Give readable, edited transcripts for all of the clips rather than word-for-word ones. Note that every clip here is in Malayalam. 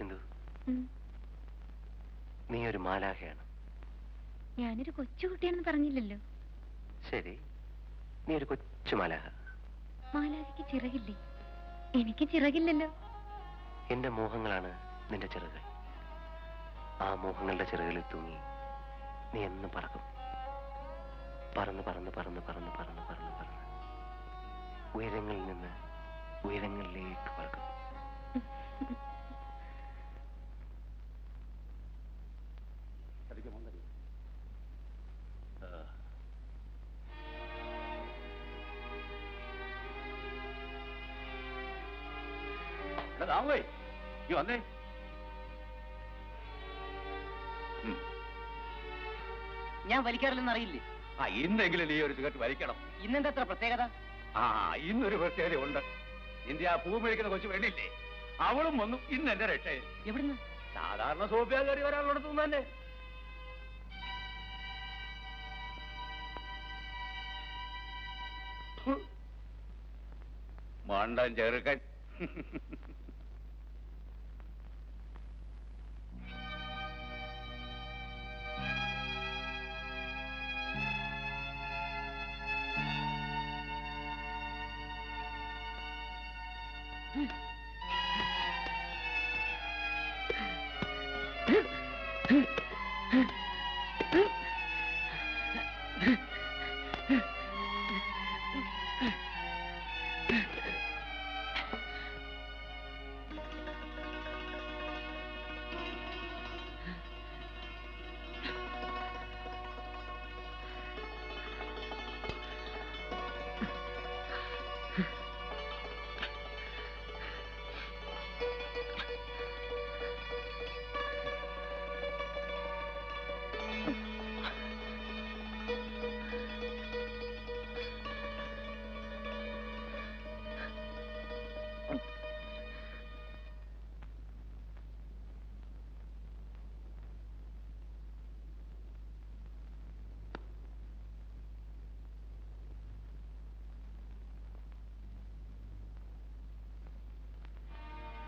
സിന്ധു, നീ ഒരു മാലാഖയാണ്. ഞാനൊരു കൊച്ചുകുട്ടിയാണെന്ന് പറഞ്ഞില്ലല്ലോ. ശരി, നീ ഒരു കൊച്ചു മാലാഖ. മാലാഖയ്ക്ക് ചിറകില്ലേ? എനിക്ക് ചിറകില്ലല്ലോ. എന്റെ മോഹങ്ങളാണ് നിന്റെ ചിറകുകൾ. ആ മോഹങ്ങളുടെ ചിറകുകളിൽ തൂങ്ങി നീ എന്നും പറക്കും. പറന്ന് പറന്ന് പറന്ന് പറന്ന് പറന്ന് പറന്ന് പറന്ന് ഉയരങ്ങളിൽ നിന്ന് ഉയരങ്ങളിലേക്ക് പറക്കും. വന്നേ. ഞാൻ വലിക്കാറില്ലെന്ന് അറിയില്ലേ? ഇന്നെങ്കിലും നീ ഒരു സിഗരറ്റ് വലിക്കണം. ഇന്നെന്താ അത്ര പ്രത്യേകത? ഇന്നൊരു പ്രത്യേകത ഉണ്ട്. നിന്റെ ആ പൂ മേടിക്കുന്ന കൊച്ചു വേണ്ടിയില്ലേ, അവളും വന്നു ഇന്ന് എന്റെ രക്ഷ. എവിടുന്ന്? സാധാരണ സോഫിയ കയറി വരാനുള്ളടത്തുനിന്ന് തന്നെ. മണ്ടൻ ചെറുക്കൻ.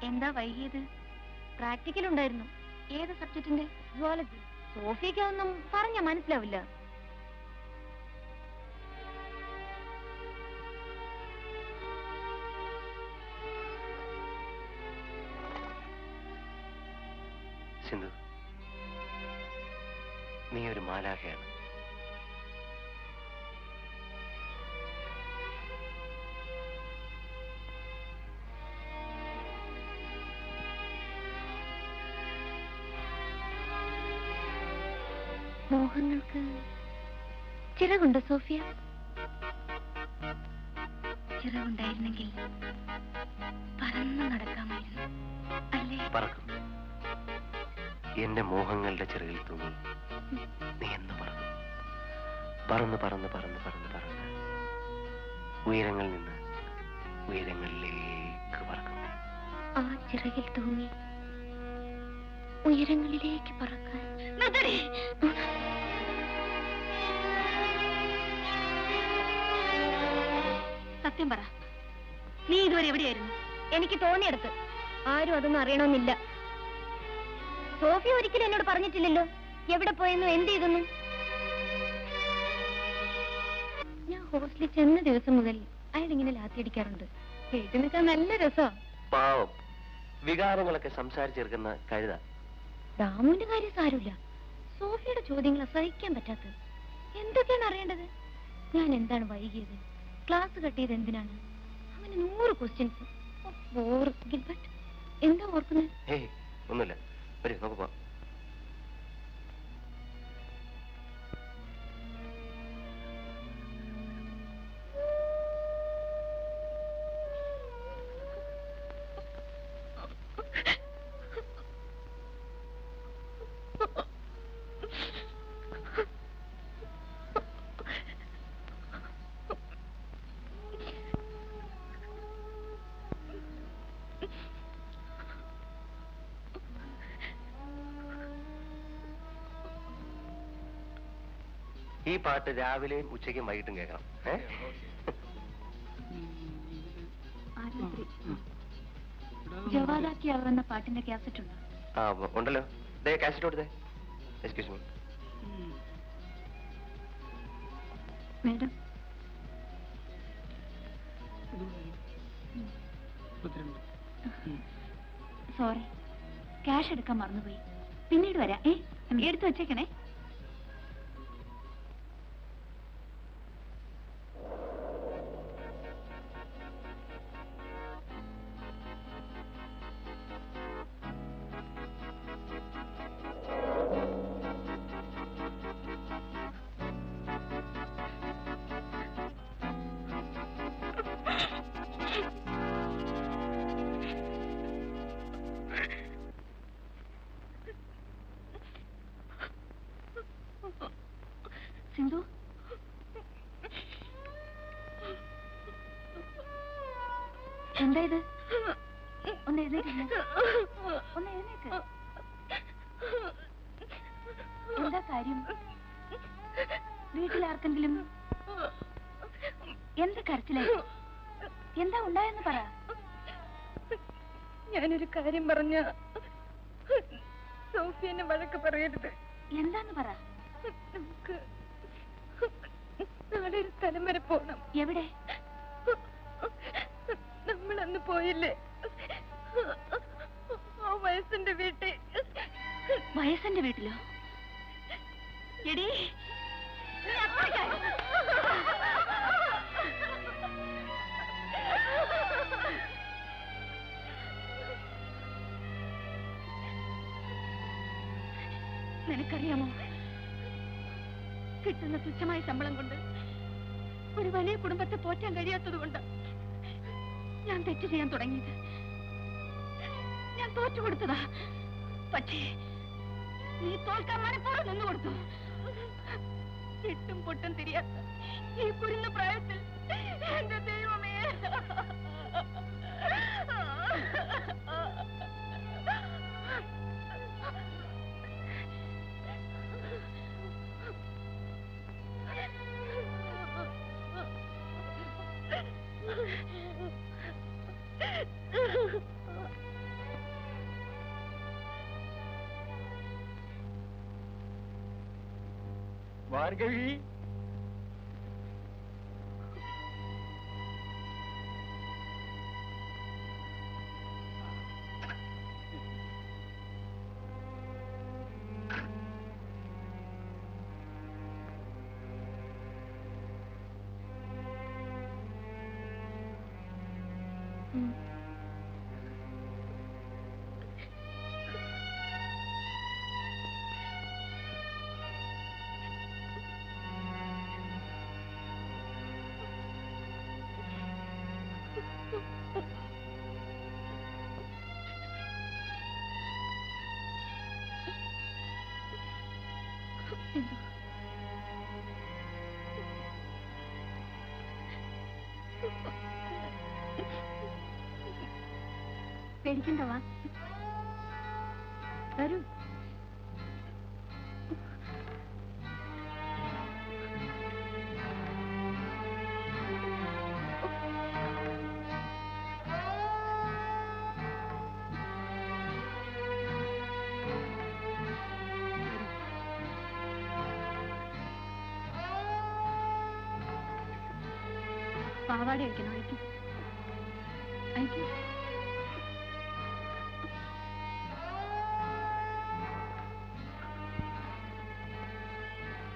എന്താ വൈകിയത്? പ്രാക്ടിക്കൽ ഉണ്ടായിരുന്നു. ഏത് സബ്ജക്റ്റിന്റെ? സുവോളജി. സോഫിയക്ക് ഒന്നും പറഞ്ഞ മനസ്സിലാവില്ല. സിന്ധു, നീ ഒരു മാലാഖയാണ്. മോഹങ്ങൾക്ക് ചിറകുണ്ടോ സോഫിയ? ചിറകുണ്ടായിരുന്നെങ്കിൽ പറന്നു നടക്കാമായിരുന്നു അല്ലേ? പറക്കും. എന്റെ മോഹങ്ങളുടെ ചിറകിൽ തൂങ്ങി നീ എന്ന് പറക്കും. പറന്ന് പറന്ന് പറന്ന് പറന്ന് പറന്ന് ഉയരങ്ങളിൽ നിന്ന് ഉയരങ്ങളിലേക്ക് പറക്കും. ആ ചിറകിൽ തൂങ്ങി ഉയരങ്ങളിലേക്ക് പറക്കാൻ. സത്യം പറ, നീ ഇതുവരെ എവിടെയായിരുന്നു? എനിക്ക് തോന്നിയെടുത്ത്. ആരും അതൊന്നും അറിയണമെന്നില്ല. സോഫിയ ഒരിക്കലും എന്നോട് പറഞ്ഞിട്ടില്ലല്ലോ എവിടെ പോയെന്നും എന്ത് ചെയ്തെന്നും. ഞാൻ ഹോസ്റ്റലിൽ ചെന്ന ദിവസം മുതൽ അയാളിങ്ങനെ ലാത്തിയടിക്കാറുണ്ട്. കേട്ടു നിൽക്കാൻ നല്ല രസമാണ്. പാവം, വികാരങ്ങളൊക്കെ സംസാരിച്ചെടുക്കുന്ന കഴുത. ദാമുവിന്റെ കാര്യം സാരമില്ല. സോഫിയുടെ ചോദ്യങ്ങൾ സഹിക്കാൻ പറ്റാത്തത്. എന്തൊക്കെയാണ് അറിയേണ്ടത്? ഞാൻ എന്താണ് വൈകിയത്? ക്ലാസ് കട്ട് ചെയ്ത് എന്തിനാണ്? അങ്ങനെ 100 ക്വസ്റ്റ്യൻസ്. ഗിൽബർട്ട്, എന്താ ഓർക്കുന്നത്? ഒന്നുമില്ല, വരൂ നമുക്ക് പോവാം. ഈ പാട്ട് രാവിലെയും ഉച്ചയ്ക്കും വൈകിട്ടും കേൾക്കണം. ജവാദാക്കിയാവുന്ന പാട്ടിന്റെ കാസറ്റ് ഉണ്ടോ? ആ ഉണ്ടല്ലോ. ദേ കാസറ്റ് കൊടുത്തേ. Excuse me. Madam, sorry, cash എടുക്കാൻ മറന്നുപോയി. പിന്നീട് വരാം. എടുത്തു വെച്ചേക്കണേ. സിന്ധു, എന്താ ഇത്? ഒന്ന് എഴുന്നേക്ക്. ഒന്ന് എഴുന്നേക്ക്. എന്താ കാര്യം? വീട്ടിലാർക്കെങ്കിലും എന്താ കരച്ചിലായി? എന്താ ഉണ്ടായെന്ന് പറ. ഞാനൊരു കാര്യം പറഞ്ഞ സോഫിയനെ വഴക്ക് പറയരുത്. എന്താന്ന് പറ. നമുക്ക് നാളെ ഒരു സ്ഥലം വരെ പോണം. എവിടെ? നമ്മളന്ന് പോയില്ലേ ആ വയസ്സിന്റെ വീട്ടിൽ. വയസ്സിന്റെ വീട്ടിലോ? എടീ, നീ അത്രയ്ക്കായോ? നിനക്കറിയാമോ, കിട്ടുന്ന തുച്ഛമായ ശമ്പളം കൊണ്ട് ഒരു വലിയ കുടുംബത്തെ പോറ്റാൻ കഴിയാത്തത് കൊണ്ട് ഞാൻ തെറ്റ് ചെയ്യാൻ തുടങ്ങിയത്. ഞാൻ തോറ്റു കൊടുത്തതാ. പക്ഷേ നീ തോൽക്കാൻ മനപ്പൂർവ്വം നിന്നു കൊടുത്തു. എട്ടും പൊട്ടും തിരിയാത്ത ഈ കുരുന്ന പ്രായത്തിൽ എന്റെ ദൈവമേ. ഭാർഗവി, പേടിക്കണ്ടവാ, വരൂ. പാവാട അയക്കണം. അയക്കും അയക്കും.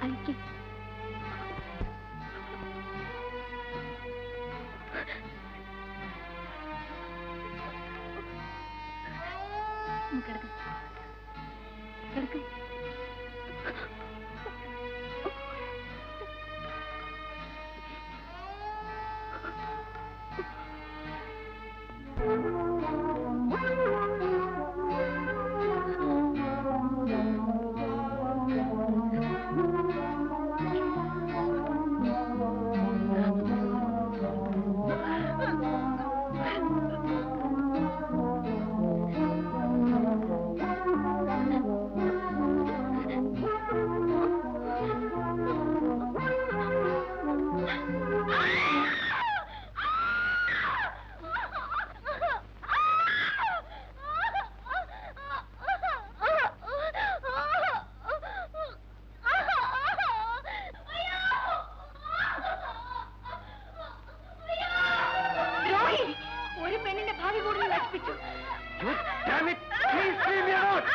അയക്കും. കിടക്ക് കിടക്ക്. ഭാവി കൂടുതൽ നശിപ്പിച്ചു. You damn it! Please leave me alone!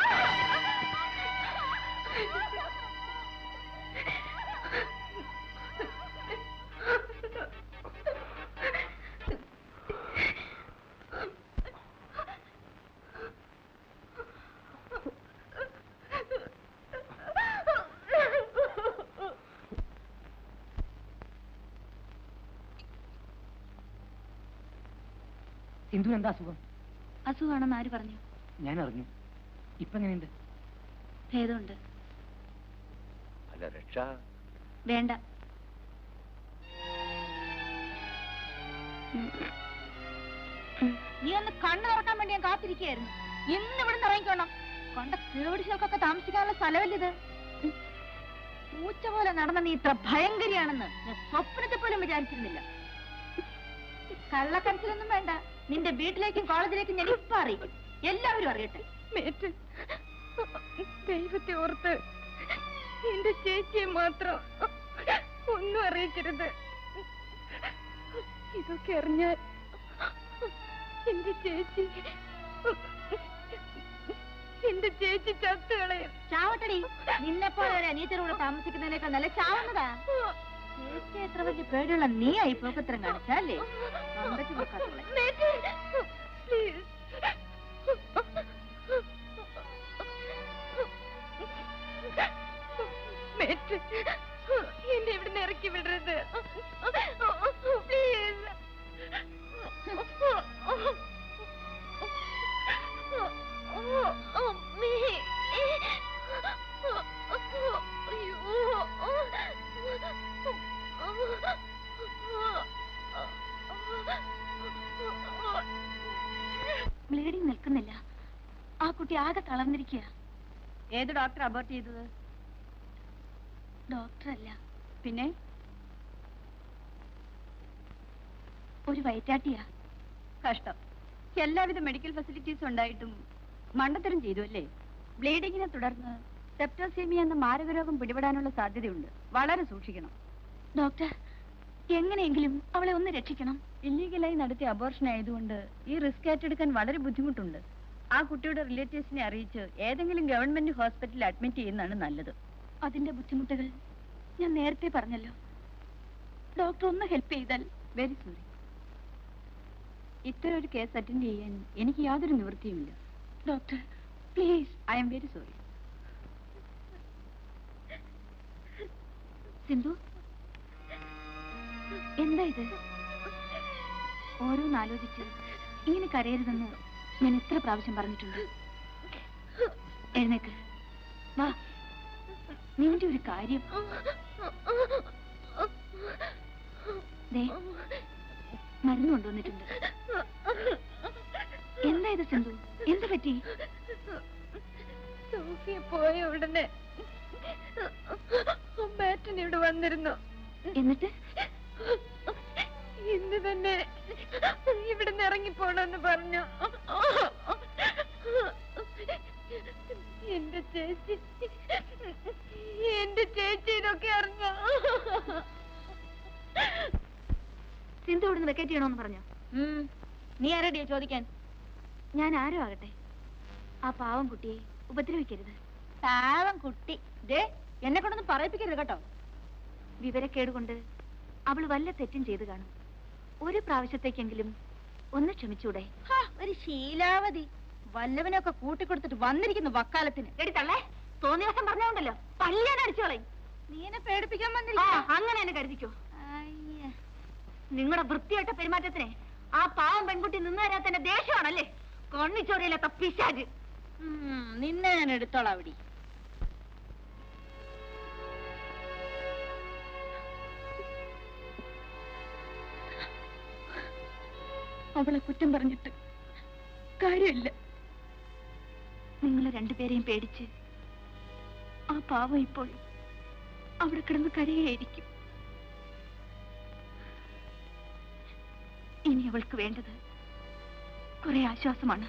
Sindhu എന്താ അസുഖം? അസുഖമാണെന്ന് ആര് പറഞ്ഞു? ഞാൻ അറിഞ്ഞു. ഇപ്പൊ എങ്ങനെയുണ്ട്? ഭേദമുണ്ട്. അല്ല രക്ഷ, വേണ്ട. നീ ഒന്ന് കണ്ണു തുറക്കാൻ വേണ്ടി ഞാൻ കാത്തിരിക്കുകയായിരുന്നു. ഇന്ന് ഇവിടെ ഇറങ്ങിക്കോണം. കൊണ്ട കേടിച്ചൊക്കെ താമസിക്കാനുള്ള സ്ഥലമല്ലിത്. പൂച്ച പോലെ നടന്ന നീ ഇത്ര ഭയങ്കരിയാണെന്ന് ഞാൻ സ്വപ്നത്തെ പോലും വിചാരിച്ചിരുന്നില്ല. കള്ളക്കരച്ചിലൊന്നും വേണ്ട. നിന്റെ വീട്ടിലേക്കും കോളേജിലേക്കും ഞാൻ ഇപ്പൊ അറിയിക്കും. എല്ലാവരും അറിയട്ടെ. മേറ്റ്, ദൈവത്തെ ഓർത്ത് എന്റെ ചേച്ചിയെ മാത്രം ഒന്നും അറിയിക്കരുത്. ഇതൊക്കെ അറിഞ്ഞാൽ എന്റെ ചേച്ചി ചത്തുകളയും. ചാവട്ടടി. നിന്നെപ്പോലെ ഒരു അനിയത്തിയുടെ കൂടെ താമസിക്കുന്നതിനേക്കാൾ നല്ല ചാവുന്നതാ. ചേച്ചി എത്ര വലിയ പേടിയുള്ള നീ ആയി പോക്കത്രം കാണിച്ചല്ലേ? അമ്പത്തി പോക്കാത്തുള്ള പ്ലീസ്, മേറ്റ്, എന്നെ ഇവിടുന്ന് ഇറക്കി വിടരുത് പ്ലീസ്. അമ്മേ, ബ്ലീഡിങ് നിൽക്കുന്നില്ല. ആ കുട്ടി ആകെ തളർന്നിരിക്കുക. ഏത് ഡോക്ടർ അബോർട്ട് ചെയ്തത്? ഡോക്ടറല്ല, പിന്നെ ഒരു വയറ്റാട്ടിയാ. കഷ്ടം. എല്ലാവിധ മെഡിക്കൽ ഫെസിലിറ്റീസും ഉണ്ടായിട്ടും മണ്ടത്തരം ചെയ്തു അല്ലേ? ബ്ലീഡിങ്ങിനെ തുടർന്ന് സെപ്റ്റോസീമിയ എന്ന മാരകരോഗം പിടിപെടാനുള്ള സാധ്യതയുണ്ട്. വളരെ സൂക്ഷിക്കണം. ഡോക്ടർ, എങ്ങനെയെങ്കിലും അവളെ ഒന്ന് രക്ഷിക്കണം. ഇല്ലീഗലായി നടത്തിയ അബോർഷൻ ആയതുകൊണ്ട് ഈ റിസ്ക് ഏറ്റെടുക്കാൻ വളരെ ബുദ്ധിമുട്ടുണ്ട്. ആ കുട്ടിയുടെ റിലേറ്റീവ്സിനെ അറിയിച്ച് ഏതെങ്കിലും ഗവൺമെന്റ് ഹോസ്പിറ്റലിൽ അഡ്മിറ്റ് ചെയ്യുന്നതാണ് നല്ലത്. അതിന്റെ ബുദ്ധിമുട്ടുകൾ ഞാൻ നേരത്തെ പറഞ്ഞല്ലോ. ഡോക്ടർ ഒന്ന് ഹെൽപ്പ് ചെയ്താൽ. Very sorry. ഇത്തരം ഒരു കേസ് അറ്റൻഡ് ചെയ്യാൻ എനിക്ക് യാതൊരു നിവൃത്തിയുമില്ല. Doctor please. I am very sorry. Sindhu, എന്താ ഇത്? ഓരോന്നാലോചിച്ച് ഇങ്ങനെ കരയരുതെന്ന് ഞാൻ എത്ര പ്രാവശ്യം പറഞ്ഞിട്ടുണ്ട്. എഴുന്നേക്ക്, വാ. നിന്റെ ഒരു കാര്യം. ദേ, മരുന്ന് കൊണ്ടുവന്നിട്ടുണ്ട്. എന്താ ഇത് സിന്ധു? എന്ത് പറ്റി? സോഫിയ പോയ ഉടനെ ബാറ്റൻ ഇവിടെ വന്നിരുന്നു. എന്നിട്ട് ഇന്ന് തന്നെ ഇവിടുന്ന് ഇറങ്ങിപ്പോണെന്ന് പറഞ്ഞു. എന്റെ ചേച്ചി ഇതൊക്കെ അറിഞ്ഞ. സിന്ധു ഇവിടുന്ന് വെക്കേറ്റ് ചെയ്യണോന്ന് പറഞ്ഞോ? നീ ആരടിയാ ചോദിക്കാൻ? ഞാൻ ആരോ ആകട്ടെ, ആ പാവം കുട്ടിയെ ഉപദ്രവിക്കരുത്. പാവം കുട്ടി. ദേ, എന്നെ കൊണ്ടൊന്നും പറയിപ്പിക്കരുത് കേട്ടോ. വിവരക്കേട് കൊണ്ട് അവൾ വല്ല തെറ്റും ചെയ്തു കാണും. ഒരു പ്രാവശ്യത്തേക്കെങ്കിലും ഒന്ന് ക്ഷമിച്ചൂടെ? ഒരു ശീലാവതി. വല്ലവനൊക്കെ കൂട്ടിക്കൊടുത്തിട്ട് വന്നിരിക്കുന്നു വക്കാലത്തിന്. എടുത്തള്ളേ, തോന്നിയ ദിവസം പറഞ്ഞോണ്ടല്ലോ പള്ളിയാൻ അടിച്ചോളെ. നീ എന്നെ പേടിപ്പിക്കാൻ വന്നില്ല. അങ്ങനെ എന്നെ കരുതിക്കോ. നിങ്ങളുടെ വൃത്തിയായിട്ട പെരുമാറ്റത്തിനെ ആ പാവം പെൺകുട്ടി നിന്ന് തരാത്തന്റെ ദേഷ്യമാണല്ലേ? കണ്ണിച്ചോറിയില്ലാത്ത പിശാച്. നിന്നെ ഞാൻ എടുത്തോളാം അവിടെ. അവളെ കുറ്റം പറഞ്ഞിട്ട് കാര്യമില്ല. നിങ്ങൾ രണ്ടുപേരെയും പേടിച്ച് ആ പാവം ഇപ്പോൾ അവിടെ കിടന്ന് കരയായിരിക്കും. ഇനി അവൾക്ക് വേണ്ടത് കുറെ ആശ്വാസമാണ്.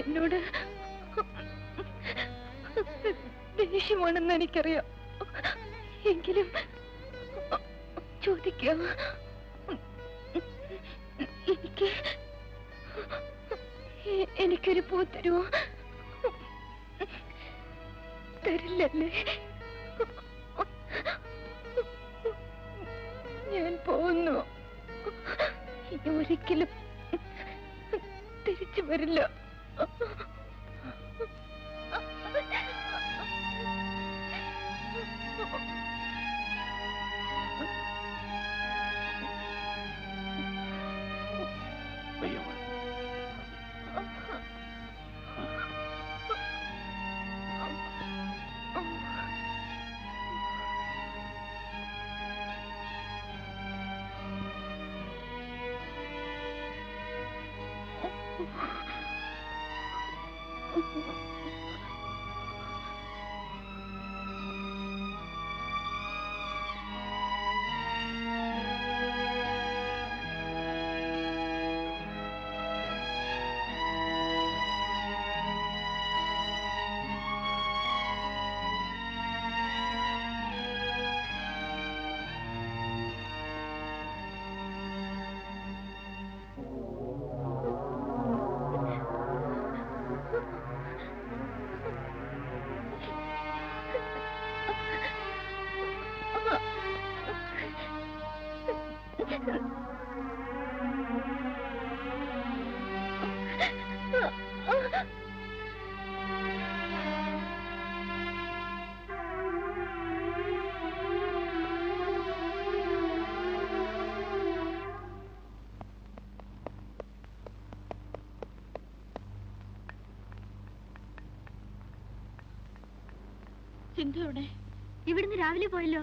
എന്നോട് ദേഷ്യമാണെന്ന് എനിക്കറിയാം. എങ്കിലും ചോദിക്കാം, എനിക്കൊരു പൂ തരുമോ? തരില്ലല്ലേ? ഞാൻ പോകുന്നു. ഇനി ഒരിക്കലും തിരിച്ചു വരില്ല. സിന്ധു എവിടെ? ഇവിടുന്ന് രാവിലെ പോയല്ലോ.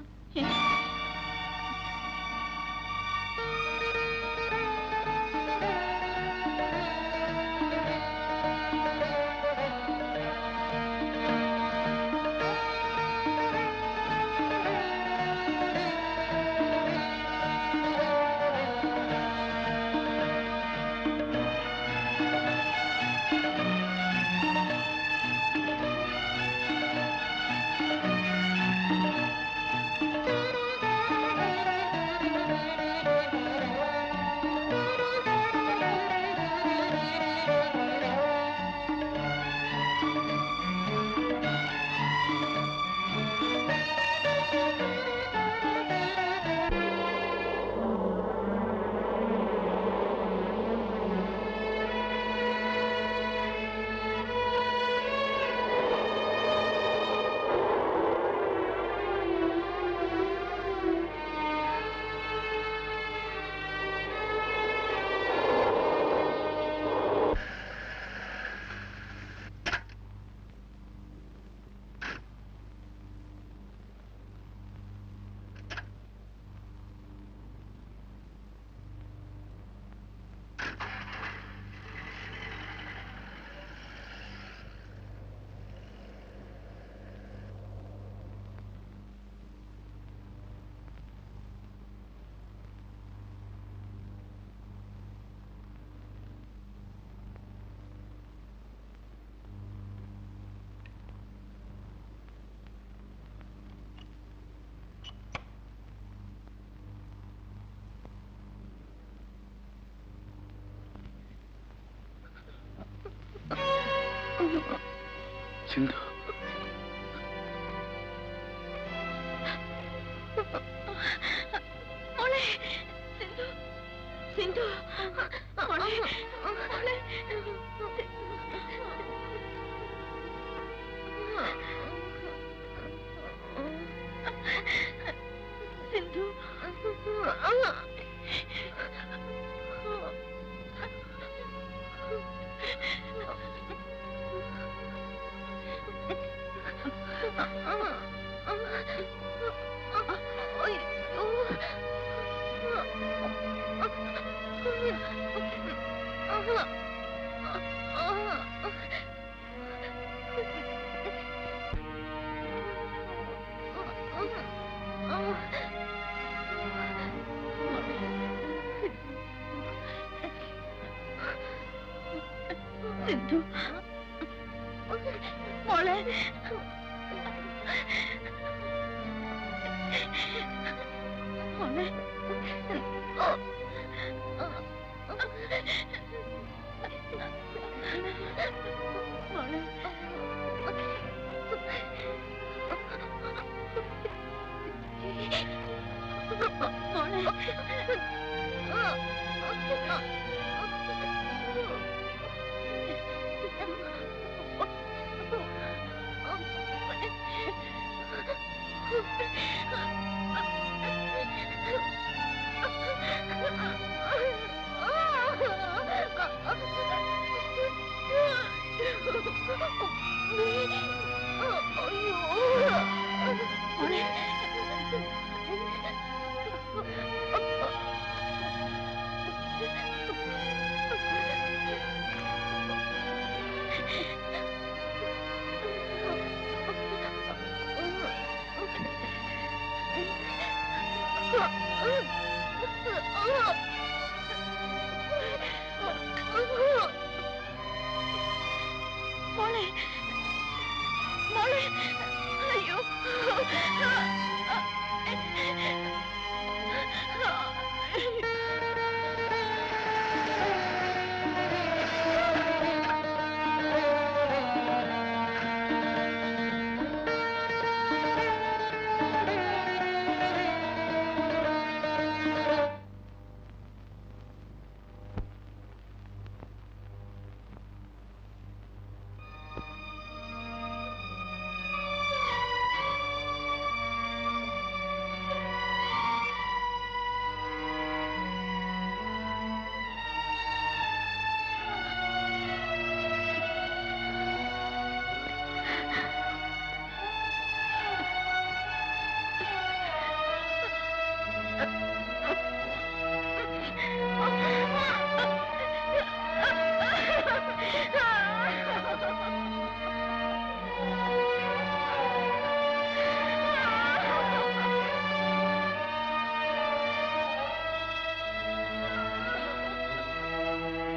സിന്ധു, മോളെ, സിന്ധു, സിന്ധു, മോളെ, മോളെ. സിന്ധു, സിന്ധു മോളെ മോളെ മോളെ മോളെ Oh!